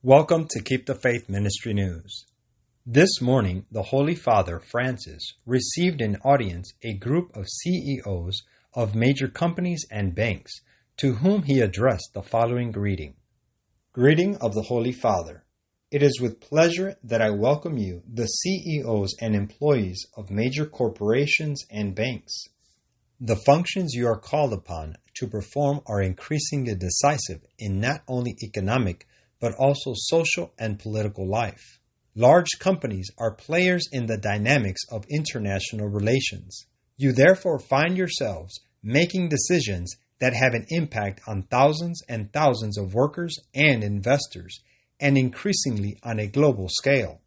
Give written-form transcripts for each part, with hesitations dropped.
Welcome to Keep the Faith Ministry News. This morning, the Holy Father Francis received in audience a group of CEOs of major companies and banks, to whom he addressed the following greeting. Greeting of the Holy Father. It is with pleasure that I welcome you, the CEOs and employees of major corporations and banks. The functions you are called upon to perform are increasingly decisive in not only economic but also social and political life. Large companies are players in the dynamics of international relations. You therefore find yourselves making decisions that have an impact on thousands and thousands of workers and investors, and increasingly on a global scale.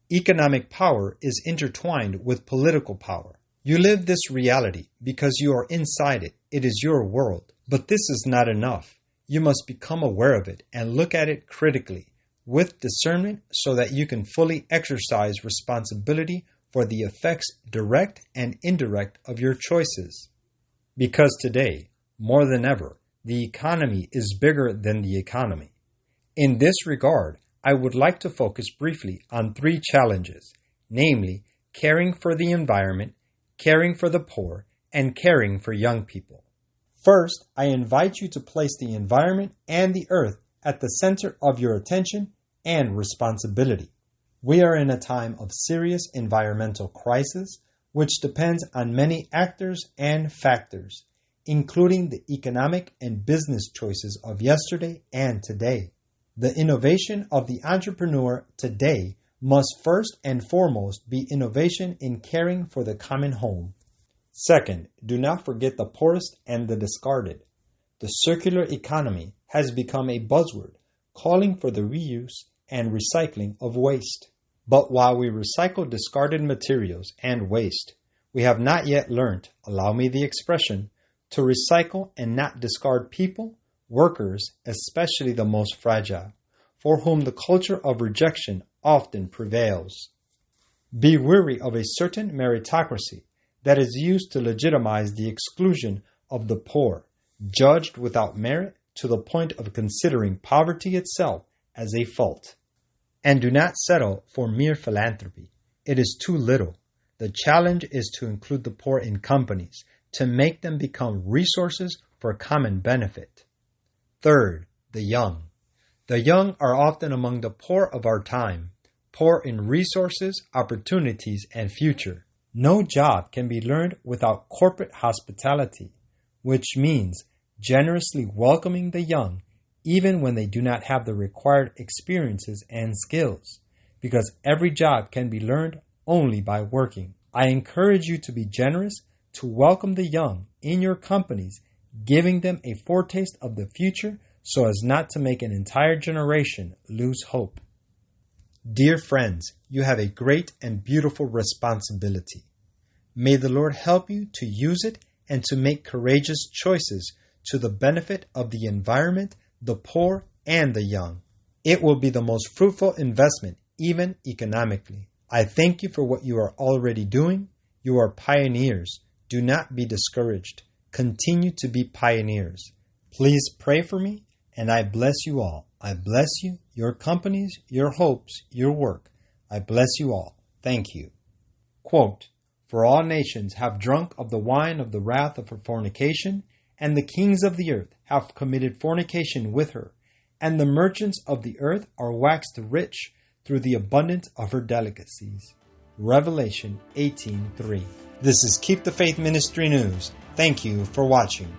Economic power is intertwined with political power. You live this reality because you are inside it. It is your world. But this is not enough. You must become aware of it and look at it critically, with discernment, so that you can fully exercise responsibility for the effects, direct and indirect, of your choices. Because today, more than ever, the economy is bigger than the economy. In this regard, I would like to focus briefly on three challenges, namely, caring for the environment, caring for the poor, and caring for young people. First, I invite you to place the environment and the earth at the center of your attention and responsibility. We are in a time of serious environmental crisis, which depends on many actors and factors, including the economic and business choices of yesterday and today. The innovation of the entrepreneur today must first and foremost be innovation in caring for the common home. Second, do not forget the poorest and the discarded. The circular economy has become a buzzword, calling for the reuse and recycling of waste. But while we recycle discarded materials and waste, we have not yet learned, allow me the expression, to recycle and not discard people, workers, especially the most fragile, for whom the culture of rejection often prevails. Be weary of a certain meritocracy that is used to legitimize the exclusion of the poor, judged without merit to the point of considering poverty itself as a fault. And do not settle for mere philanthropy. It is too little. The challenge is to include the poor in companies, to make them become resources for common benefit. Third, the young. The young are often among the poor of our time, poor in resources, opportunities, and future. No job can be learned without corporate hospitality, which means generously welcoming the young even when they do not have the required experiences and skills, because every job can be learned only by working. I encourage you to be generous, to welcome the young in your companies, giving them a foretaste of the future so as not to make an entire generation lose hope. Dear friends, you have a great and beautiful responsibility. May the Lord help you to use it and to make courageous choices to the benefit of the environment, the poor, and the young. It will be the most fruitful investment, even economically. I thank you for what you are already doing. You are pioneers. Do not be discouraged. Continue to be pioneers. Please pray for me, and I bless you all. I bless you, your companies, your hopes, your work. I bless you all. Thank you. Quote, "For all nations have drunk of the wine of the wrath of her fornication, and the kings of the earth have committed fornication with her, and the merchants of the earth are waxed rich through the abundance of her delicacies." Revelation 18:3. This is Keep the Faith Ministry News. Thank you for watching.